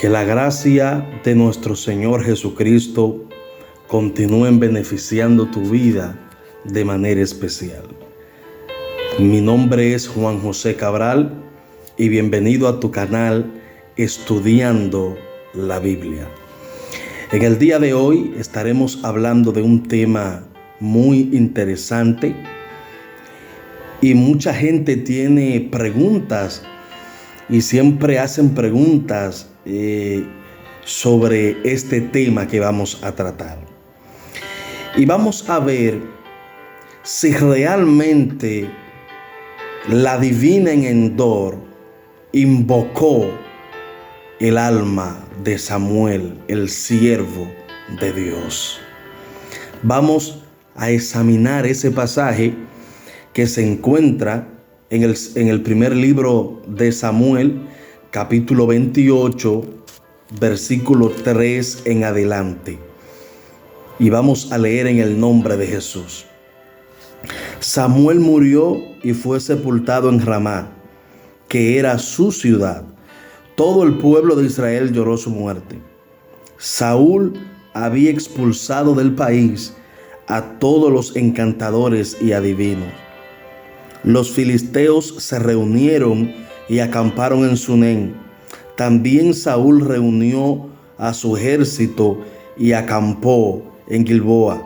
Que la gracia de nuestro Señor Jesucristo continúe beneficiando tu vida de manera especial. Mi nombre es Juan José Cabral y bienvenido a tu canal Estudiando la Biblia. En el día de hoy estaremos hablando de un tema muy interesante y mucha gente tiene preguntas y siempre hacen preguntas sobre este tema que vamos a tratar. Y vamos a ver si realmente la divina en Endor invocó el alma de Samuel, el siervo de Dios. Vamos a examinar ese pasaje que se encuentra en el primer libro de Samuel, capítulo 28, versículo 3 en adelante. Y vamos a leer en el nombre de Jesús. Samuel murió y fue sepultado en Ramá, que era su ciudad. Todo el pueblo de Israel lloró su muerte. Saúl había expulsado del país a todos los encantadores y adivinos. Los filisteos se reunieron y acamparon en Sunén. También Saúl reunió a su ejército y acampó en Gilboa.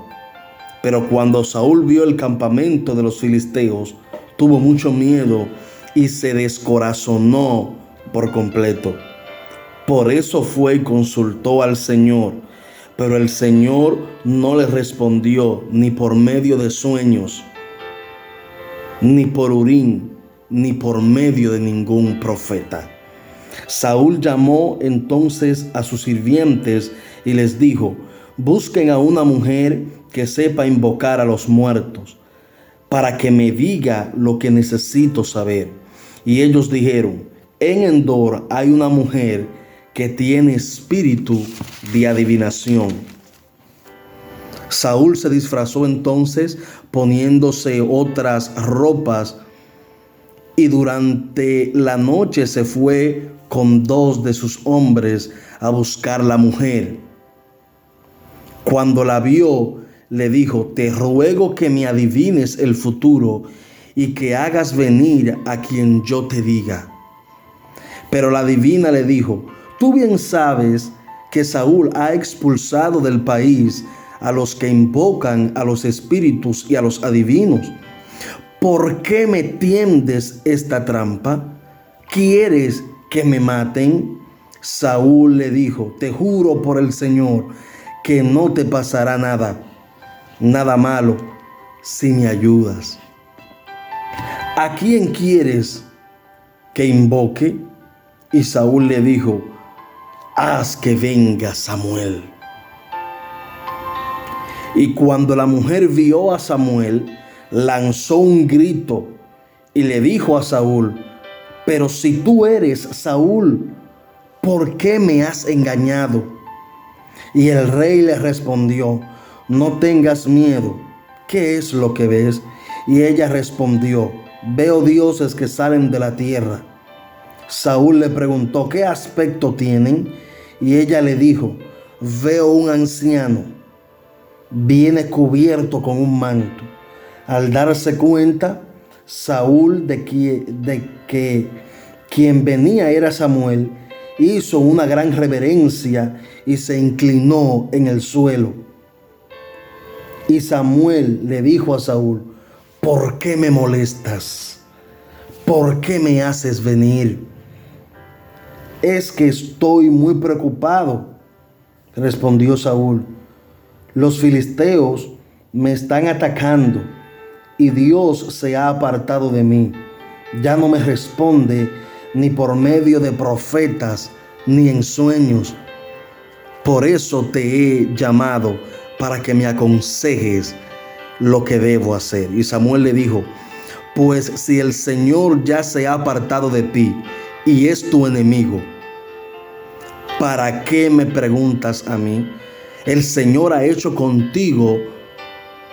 Pero cuando Saúl vio el campamento de los filisteos, tuvo mucho miedo y se descorazonó por completo. Por eso fue y consultó al Señor, pero el Señor no le respondió ni por medio de sueños, ni por Urim, ni por medio de ningún profeta. Saúl llamó entonces a sus sirvientes y les dijo: busquen a una mujer que sepa invocar a los muertos, para que me diga lo que necesito saber. Y ellos dijeron: en Endor hay una mujer que tiene espíritu de adivinación. Saúl se disfrazó entonces poniéndose otras ropas y durante la noche se fue con 2 de sus hombres a buscar la mujer. Cuando la vio, le dijo: te ruego que me adivines el futuro y que hagas venir a quien yo te diga. Pero la adivina le dijo: tú bien sabes que Saúl ha expulsado del país a los que invocan a los espíritus y a los adivinos. ¿Por qué me tiendes esta trampa? ¿Quieres que me maten? Saúl le dijo: te juro por el Señor que no te pasará nada malo si me ayudas. ¿A quién quieres que invoque? Y Saúl le dijo: haz que venga Samuel. Y cuando la mujer vio a Samuel, lanzó un grito y le dijo a Saúl: pero si tú eres Saúl, ¿por qué me has engañado? Y el rey le respondió: no tengas miedo, ¿qué es lo que ves? Y ella respondió: veo dioses que salen de la tierra. Saúl le preguntó: ¿qué aspecto tienen? Y ella le dijo: veo un anciano, viene cubierto con un manto. Al darse cuenta Saúl de que quien venía era Samuel, hizo una gran reverencia y se inclinó en el suelo. Y Samuel le dijo a Saúl: ¿por qué me molestas? ¿Por qué me haces venir? Es que estoy muy preocupado, respondió Saúl. Los filisteos me están atacando y Dios se ha apartado de mí. Ya no me responde ni por medio de profetas ni en sueños. Por eso te he llamado para que me aconsejes lo que debo hacer. Y Samuel le dijo: pues si el Señor ya se ha apartado de ti y es tu enemigo, ¿para qué me preguntas a mí? El Señor ha hecho contigo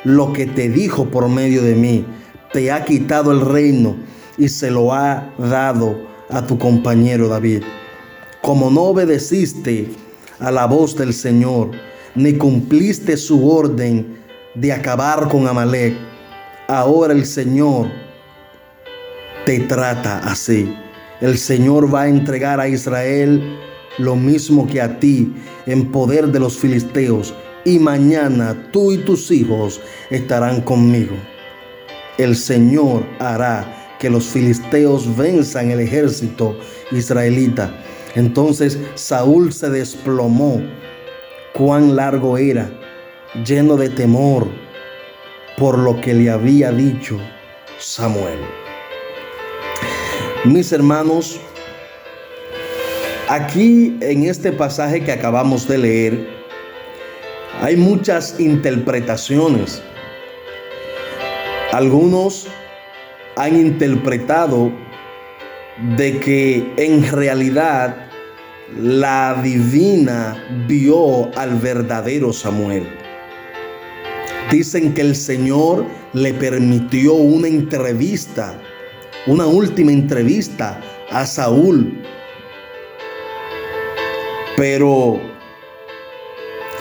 lo que te dijo por medio de mí. Te ha quitado el reino y se lo ha dado a tu compañero David. como no obedeciste a la voz del Señor, ni cumpliste su orden de acabar con Amalek, ahora el Señor te trata así. El Señor va a entregar a Israel lo mismo que a ti en poder de los filisteos, y mañana tú y tus hijos estarán conmigo. El Señor hará que los filisteos venzan el ejército israelita. Entonces Saúl se desplomó. Cuán largo era, lleno de temor por lo que le había dicho Samuel. Mis hermanos, aquí en este pasaje que acabamos de leer, hay muchas interpretaciones. Algunos han interpretado de que en realidad la divina vio al verdadero Samuel. Dicen que el Señor le permitió una entrevista, una última entrevista a Saúl. Pero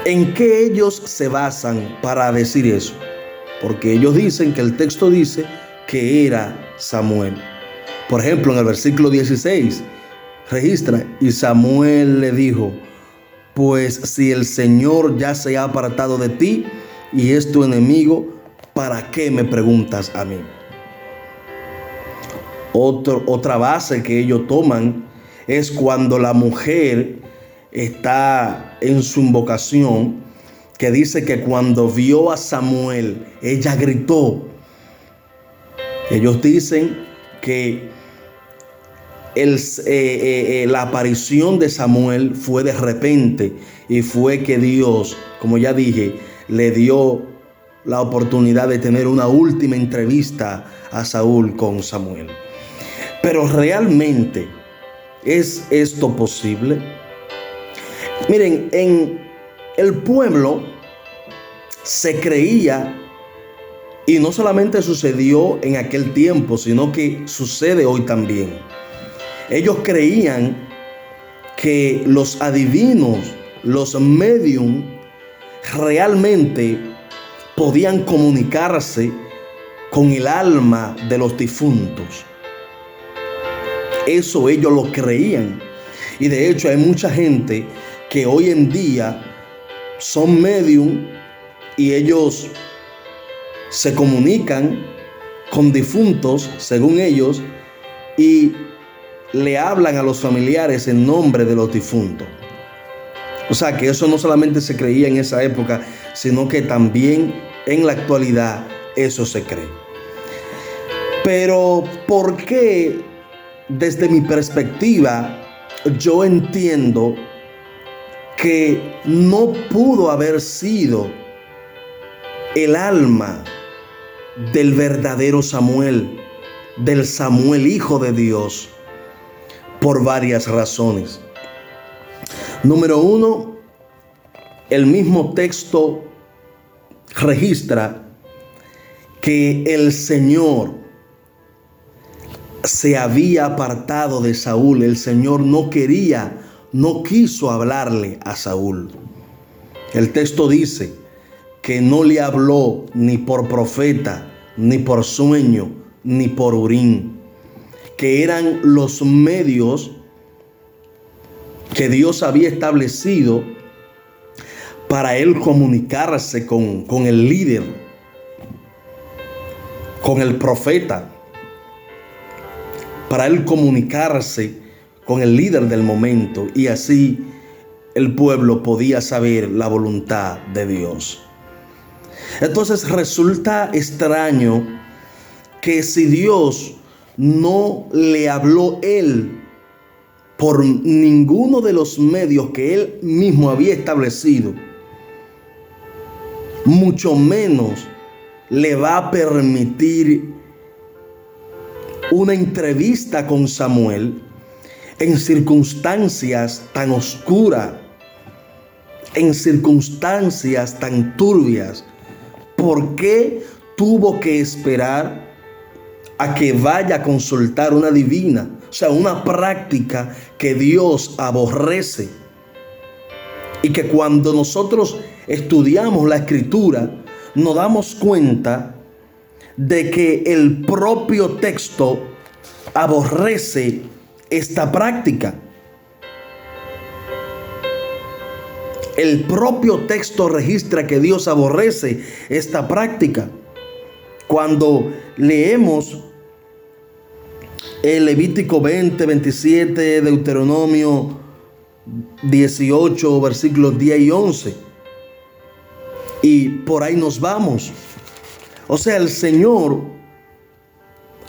¿en qué ellos se basan para decir eso? Porque ellos dicen que el texto dice que era Samuel. Por ejemplo, en el versículo 16 registra: y Samuel le dijo, pues si el Señor ya se ha apartado de ti y es tu enemigo, ¿para qué me preguntas a mí? Otra base que ellos toman es cuando la mujer está en su invocación, que dice que cuando vio a Samuel, ella gritó. Ellos dicen que la aparición de Samuel fue de repente, y fue que Dios, como ya dije, le dio la oportunidad de tener una última entrevista a Saúl con Samuel. Pero realmente, ¿es esto posible? Miren, en el pueblo se creía, y no solamente sucedió en aquel tiempo, sino que sucede hoy también. Ellos creían que los adivinos, los medium, realmente podían comunicarse con el alma de los difuntos. Eso ellos lo creían. Y de hecho hay mucha gente que hoy en día son medium y ellos se comunican con difuntos, según ellos, y le hablan a los familiares en nombre de los difuntos. O sea que eso no solamente se creía en esa época, sino que también en la actualidad eso se cree. Pero ¿por qué, desde mi perspectiva, yo entiendo que no pudo haber sido el alma del verdadero Samuel, del Samuel hijo de Dios? Por varias razones. Número uno, el mismo texto registra que el Señor se había apartado de Saúl. El Señor no quiso hablarle a Saúl. El texto dice que no le habló ni por profeta, ni por sueño, ni por Urim, que eran los medios que Dios había establecido para él comunicarse con el líder, con el profeta, para él comunicarse con el líder del momento, y así el pueblo podía saber la voluntad de Dios. Entonces resulta extraño que si Dios no le habló él por ninguno de los medios que él mismo había establecido, mucho menos le va a permitir una entrevista con Samuel en circunstancias tan oscuras, en circunstancias tan turbias. ¿Por qué tuvo que esperar a que vaya a consultar una divina, o sea, una práctica que Dios aborrece. Y que cuando nosotros estudiamos la Escritura, nos damos cuenta de que el propio texto aborrece esta práctica. El propio texto registra que Dios aborrece esta práctica. Cuando leemos el Levítico 20, 27, Deuteronomio 18, versículos 10 y 11. Y por ahí nos vamos. O sea, el Señor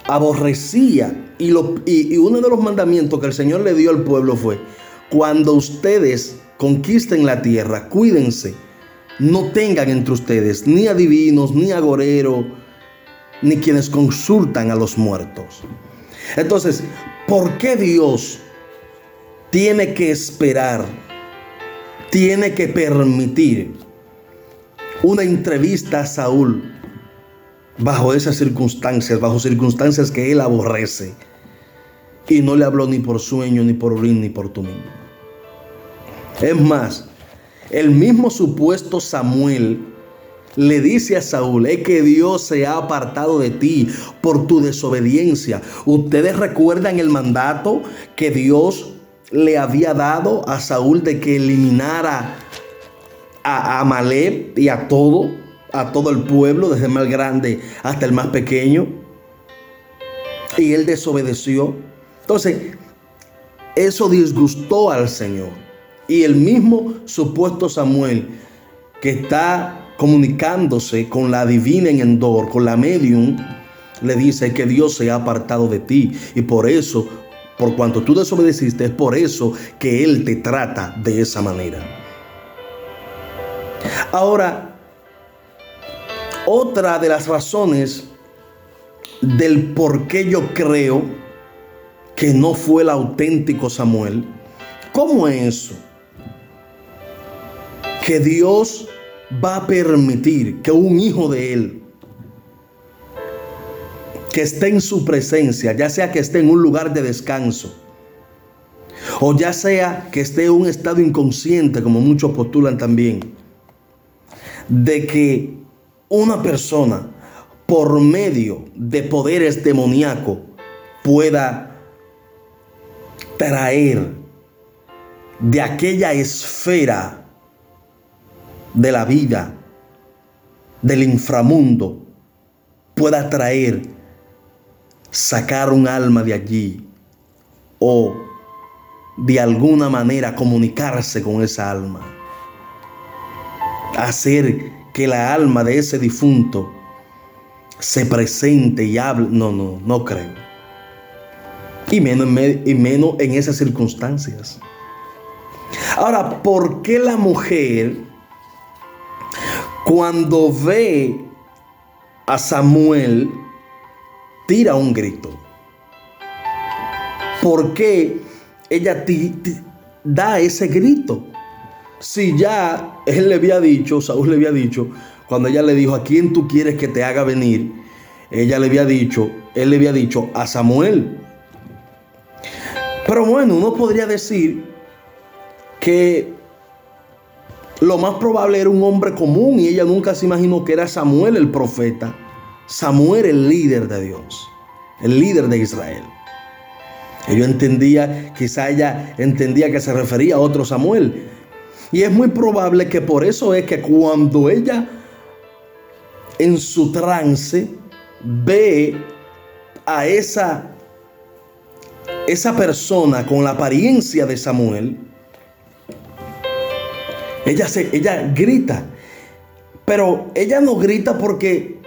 aborrecía. Y uno de los mandamientos que el Señor le dio al pueblo fue: cuando ustedes conquisten la tierra, cuídense. No tengan entre ustedes ni adivinos, ni agoreros, ni quienes consultan a los muertos. Entonces, ¿por qué Dios tiene que esperar, tiene que permitir una entrevista a Saúl bajo esas circunstancias, bajo circunstancias que él aborrece? Y no le habló ni por sueño, ni por orín, ni por tumín. Es más, el mismo supuesto Samuel le dice a Saúl: es que Dios se ha apartado de ti por tu desobediencia. Ustedes recuerdan el mandato que Dios le había dado a Saúl de que eliminara a Amalek y a todo el pueblo, desde el más grande hasta el más pequeño. Y él desobedeció. Entonces, eso disgustó al Señor. Y el mismo supuesto Samuel, que está comunicándose con la divina en Endor, con la medium, le dice que Dios se ha apartado de ti. Y por eso, por cuanto tú desobedeciste, es por eso que Él te trata de esa manera. Ahora, otra de las razones del por qué yo creo que no fue el auténtico Samuel, ¿cómo es eso? Que Dios va a permitir que un hijo de Él, que esté en su presencia, ya sea que esté en un lugar de descanso, o ya sea que esté en un estado inconsciente, como muchos postulan también, de que una persona, por medio de poderes demoníacos, pueda traer de aquella esfera de la vida, del inframundo, pueda traer, sacar un alma de allí, o de alguna manera comunicarse con esa alma, hacer que la alma de ese difunto se presente y hable. No creo. Y menos en esas circunstancias. Ahora, ¿por qué la mujer, cuando ve a Samuel, tira un grito? ¿Por qué ella da ese grito? Si ya él le había dicho, Saúl le había dicho, cuando ella le dijo: ¿a quién tú quieres que te haga venir? Él le había dicho a Samuel. Pero bueno, uno podría decir que lo más probable era un hombre común, y ella nunca se imaginó que era Samuel el profeta, Samuel el líder de Dios, el líder de Israel. Quizá ella entendía que se refería a otro Samuel. Y es muy probable que por eso es que cuando ella en su trance ve a esa persona con la apariencia de Samuel, ella grita. Pero ella no grita porque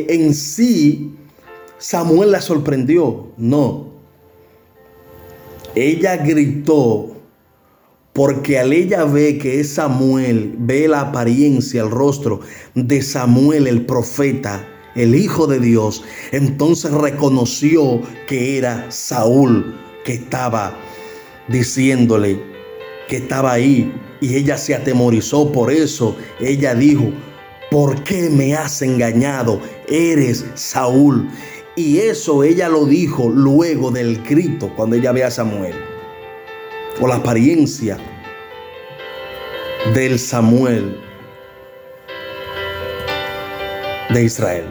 en sí Samuel la sorprendió. No. Ella gritó porque al ella ve que es Samuel, ve la apariencia, el rostro de Samuel el profeta, el Hijo de Dios, entonces reconoció que era Saúl que estaba diciéndole que estaba ahí, y ella se atemorizó. Por eso ella dijo: ¿por qué me has engañado? Eres Saúl. Y eso ella lo dijo luego del grito, cuando ella ve a Samuel, o la apariencia del Samuel de Israel.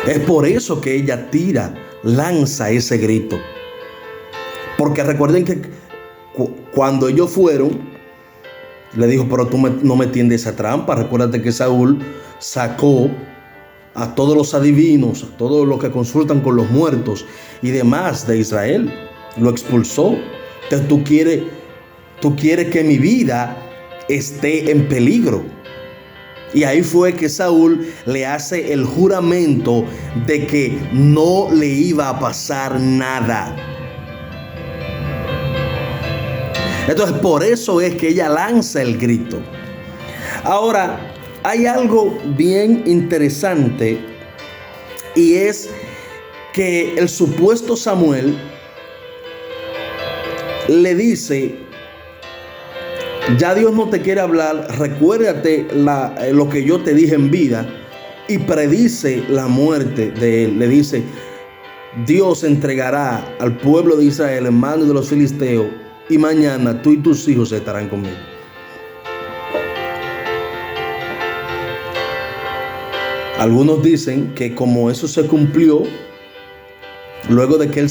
Es por eso que ella lanza ese grito. Porque recuerden que cuando ellos fueron, le dijo, pero tú no me tiendes esa trampa. Recuérdate que Saúl sacó a todos los adivinos, a todos los que consultan con los muertos y demás de Israel. Lo expulsó. Entonces tú quieres que mi vida esté en peligro. Y ahí fue que Saúl le hace el juramento de que no le iba a pasar nada. Entonces, por eso es que ella lanza el grito. Ahora, hay algo bien interesante, y es que el supuesto Samuel le dice: ya Dios no te quiere hablar, recuérdate lo que yo te dije en vida, y predice la muerte de él. Le dice: Dios entregará al pueblo de Israel en manos de los filisteos, y mañana tú y tus hijos estarán conmigo. Algunos dicen que como eso se cumplió, luego de que él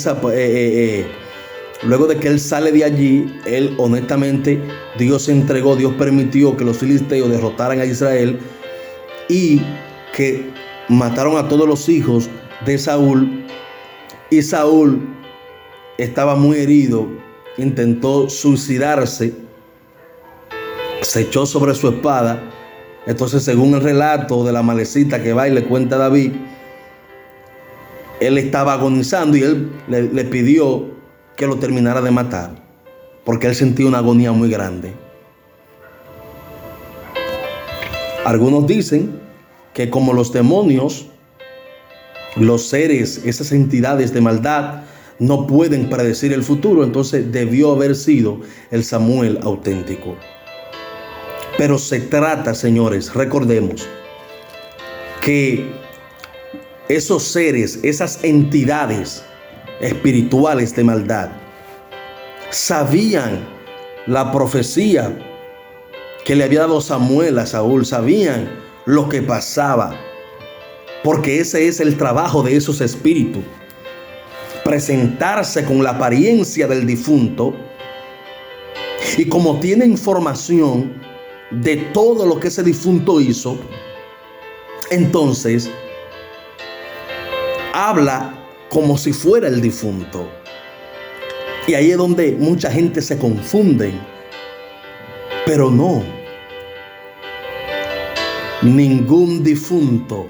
sale de allí, él honestamente, Dios permitió que los filisteos derrotaran a Israel y que mataron a todos los hijos de Saúl. Y Saúl estaba muy herido, intentó suicidarse, se echó sobre su espada. Entonces, según el relato de la Amalecita que va y le cuenta a David, él estaba agonizando y él le pidió que lo terminara de matar, porque él sentía una agonía muy grande. Algunos dicen que como los demonios, los seres, esas entidades de maldad, no pueden predecir el futuro, entonces debió haber sido el Samuel auténtico. Pero se trata, señores, recordemos que esos seres, esas entidades espirituales de maldad, sabían la profecía que le había dado Samuel a Saúl, sabían lo que pasaba, porque ese es el trabajo de esos espíritus: presentarse con la apariencia del difunto, y como tiene información de todo lo que ese difunto hizo, entonces habla como si fuera el difunto. Y ahí es donde mucha gente se confunde. Pero no, ningún difunto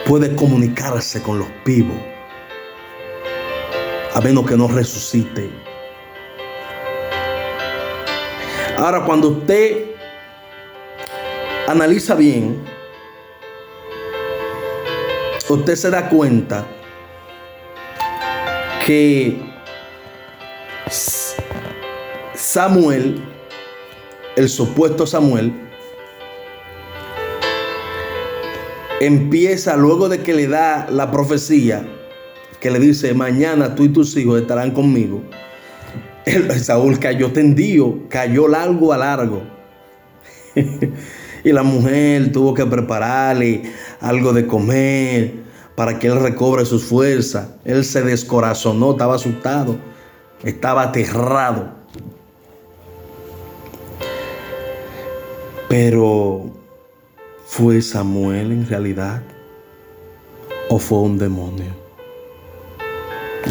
puede comunicarse con los vivos, a menos que no resucite. Ahora, cuando usted analiza bien, usted se da cuenta que Samuel, el supuesto Samuel, empieza, luego de que le da la profecía, que le dice: mañana tú y tus hijos estarán conmigo. Saúl cayó tendido, cayó largo a largo. Y la mujer tuvo que prepararle algo de comer para que él recobre sus fuerzas. Él se descorazonó, estaba asustado, estaba aterrado. Pero ¿fue Samuel en realidad o fue un demonio?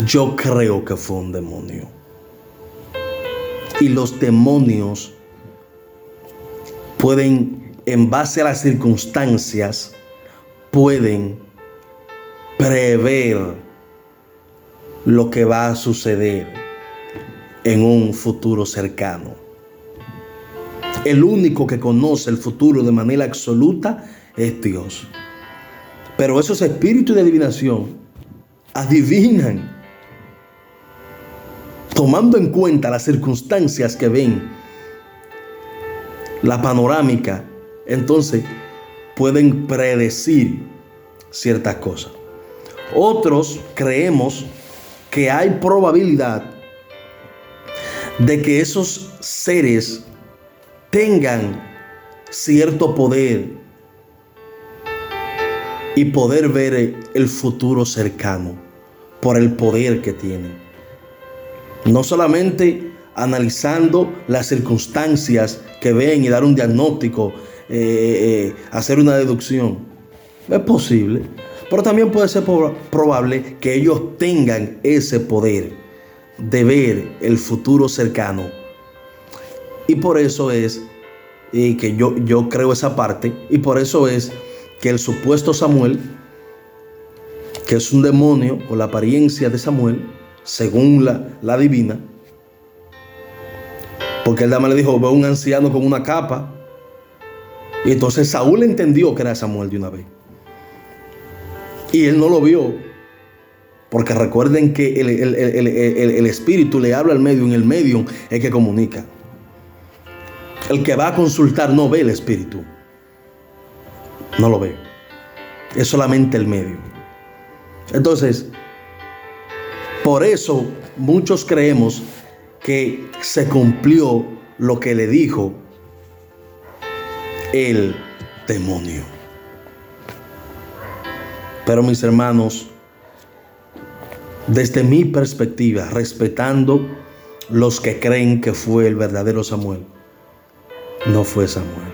Yo creo que fue un demonio. Y los demonios pueden, en base a las circunstancias, pueden prever lo que va a suceder en un futuro cercano. El único que conoce el futuro de manera absoluta es Dios. Pero esos espíritus de adivinación adivinan, tomando en cuenta las circunstancias que ven, la panorámica entonces pueden predecir ciertas cosas. Otros creemos que hay probabilidad de que esos seres tengan cierto poder y poder ver el futuro cercano por el poder que tienen. No solamente analizando las circunstancias que ven y dar un diagnóstico, hacer una deducción. Es posible, pero también puede ser probable que ellos tengan ese poder de ver el futuro cercano. Y por eso es que yo creo esa parte, y por eso es que el supuesto Samuel, que es un demonio con la apariencia de Samuel, según la divina, porque el dama le dijo, veo un anciano con una capa, y entonces Saúl entendió que era Samuel de una vez, y él no lo vio, porque recuerden que el espíritu le habla al medium, y el medium es que comunica. El que va a consultar no ve el espíritu, no lo ve, es solamente el medium. Entonces, por eso muchos creemos que se cumplió lo que le dijo el demonio. Pero mis hermanos, desde mi perspectiva, respetando los que creen que fue el verdadero Samuel, no fue Samuel.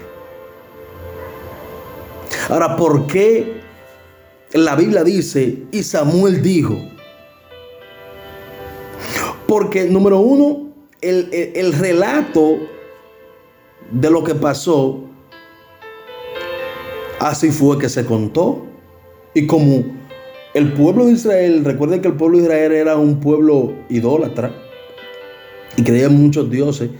Ahora, ¿por qué la Biblia dice y Samuel dijo? Porque, número uno, el relato de lo que pasó, así fue que se contó. Y como el pueblo de Israel, recuerden que el pueblo de Israel era un pueblo idólatra y creía en muchos dioses,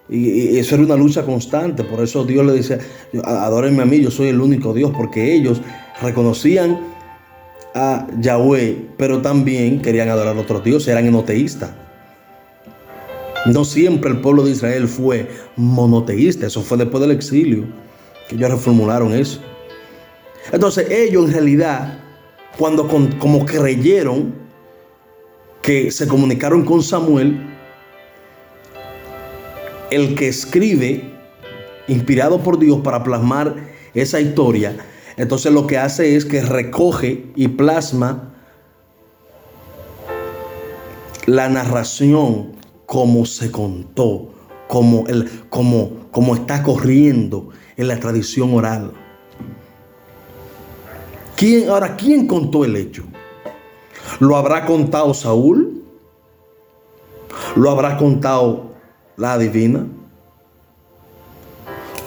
y eso era una lucha constante. Por eso Dios le decía, adórenme a mí, yo soy el único Dios, porque ellos reconocían a Yahweh, pero también querían adorar a otros dioses, eran enoteístas. No siempre el pueblo de Israel fue monoteísta, eso fue después del exilio que ellos reformularon eso. Entonces ellos en realidad, cuando como creyeron que se comunicaron con Samuel, el que escribe, inspirado por Dios para plasmar esa historia, entonces lo que hace es que recoge y plasma la narración como se contó, como está corriendo en la tradición oral. ¿Quién contó el hecho? ¿Lo habrá contado Saúl? ¿Lo habrá contado la divina?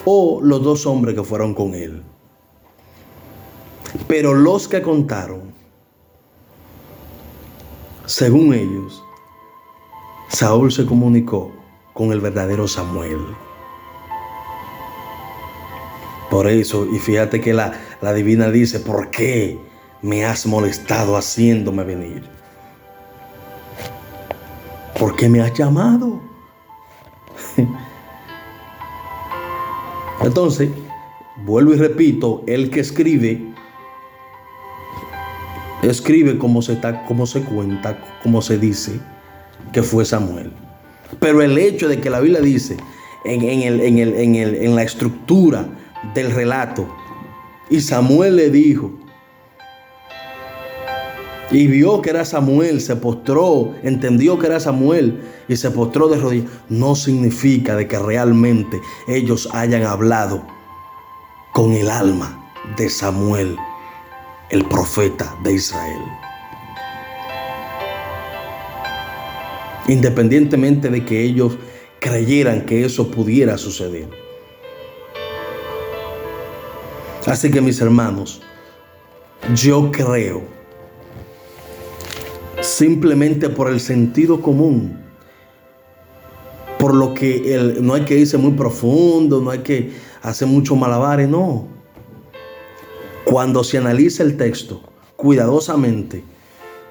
¿O los dos hombres que fueron con él? Pero los que contaron, según ellos, Saúl se comunicó con el verdadero Samuel. Por eso, y fíjate que la divina dice, ¿por qué me has molestado haciéndome venir? ¿Por qué me has llamado? Entonces, vuelvo y repito, el que escribe como se cuenta, como se dice que fue Samuel. Pero el hecho de que la Biblia dice en la estructura del relato, y Samuel le dijo, y vio que era Samuel, se postró, entendió que era Samuel y se postró de rodillas, no significa de que realmente ellos hayan hablado con el alma de Samuel, el profeta de Israel. Independientemente de que ellos creyeran que eso pudiera suceder. Así que, mis hermanos, yo creo, simplemente por el sentido común, por lo que no hay que irse muy profundo, no hay que hacer muchos malabares, no. Cuando se analiza el texto cuidadosamente,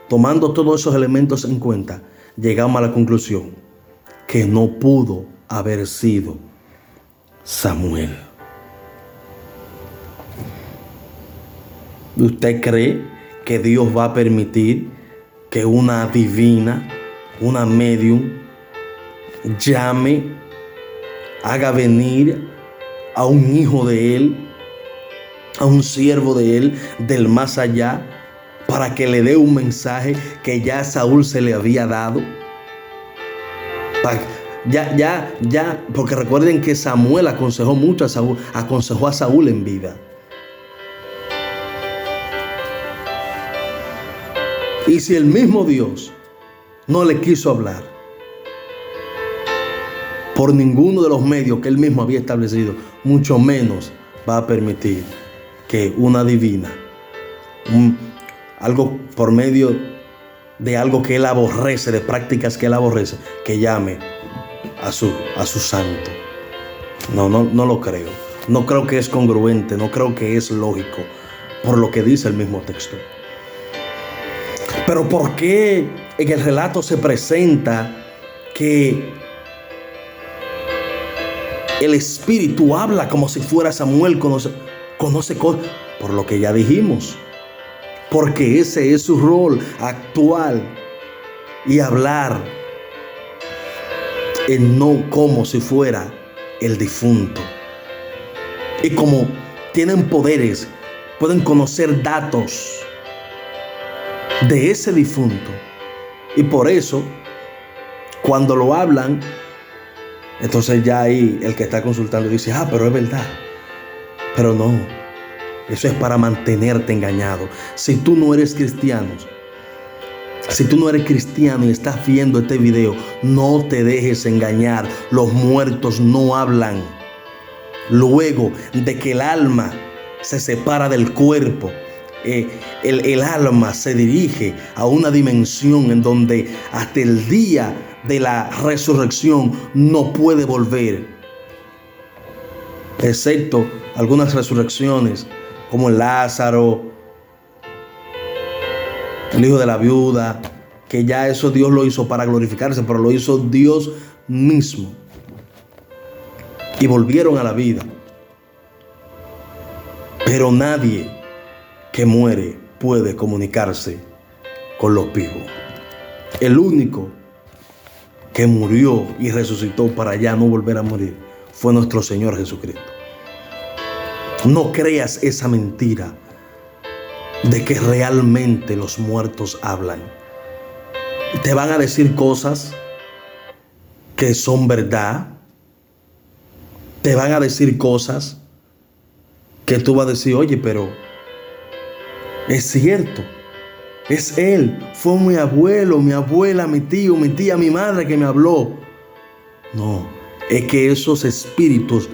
tomando todos esos elementos en cuenta, llegamos a la conclusión que no pudo haber sido Samuel. ¿Usted cree que Dios va a permitir que una divina, una medium, llame, haga venir a un hijo de Él, a un siervo de Él del más allá, para que le dé un mensaje que ya a Saúl se le había dado? Porque recuerden que Samuel aconsejó mucho a Saúl, aconsejó a Saúl en vida. Y si el mismo Dios no le quiso hablar por ninguno de los medios que él mismo había establecido, mucho menos va a permitir que una divina, algo por medio de algo que él aborrece, de prácticas que él aborrece, que llame a su santo. No lo creo. No creo que es congruente, no creo que es lógico por lo que dice el mismo texto. Pero ¿por qué en el relato se presenta que el Espíritu habla como si fuera Samuel, conoce cosas? Por lo que ya dijimos. Porque ese es su rol, actual y hablar no como si fuera el difunto. Y como tienen poderes, pueden conocer datos de ese difunto. Y por eso, cuando lo hablan, entonces ya ahí el que está consultando dice, pero es verdad. Pero no, eso es para mantenerte engañado. Si tú no eres cristiano, y estás viendo este video, no te dejes engañar. Los muertos no hablan. Luego de que el alma se separa del cuerpo, el alma se dirige a una dimensión en donde hasta el día de la resurrección no puede volver, excepto algunas resurrecciones como Lázaro, el hijo de la viuda, que ya eso Dios lo hizo para glorificarse, pero lo hizo Dios mismo y volvieron a la vida. Pero nadie que muere puede comunicarse con los vivos. El único que murió y resucitó para ya no volver a morir fue nuestro Señor Jesucristo. No creas esa mentira de que realmente los muertos hablan. Te van a decir cosas que son verdad. Te van a decir cosas que tú vas a decir, oye, pero es cierto, es él, fue mi abuelo, mi abuela, mi tío, mi tía, mi madre que me habló. No, es que esos espíritus,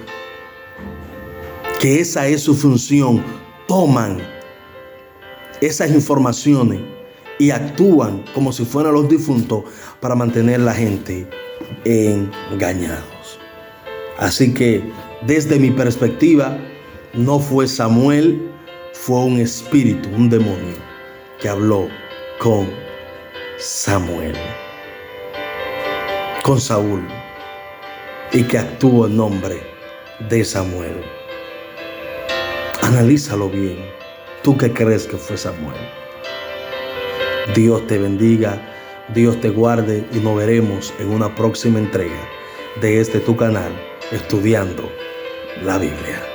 que esa es su función, toman esas informaciones y actúan como si fueran los difuntos para mantener a la gente engañados. Así que desde mi perspectiva, no fue Samuel, fue un espíritu, un demonio que habló con Samuel, con Saúl, y que actuó en nombre de Samuel. Analízalo bien. ¿Tú qué crees que fue Samuel? Dios te bendiga, Dios te guarde y nos veremos en una próxima entrega de tu canal, Estudiando la Biblia.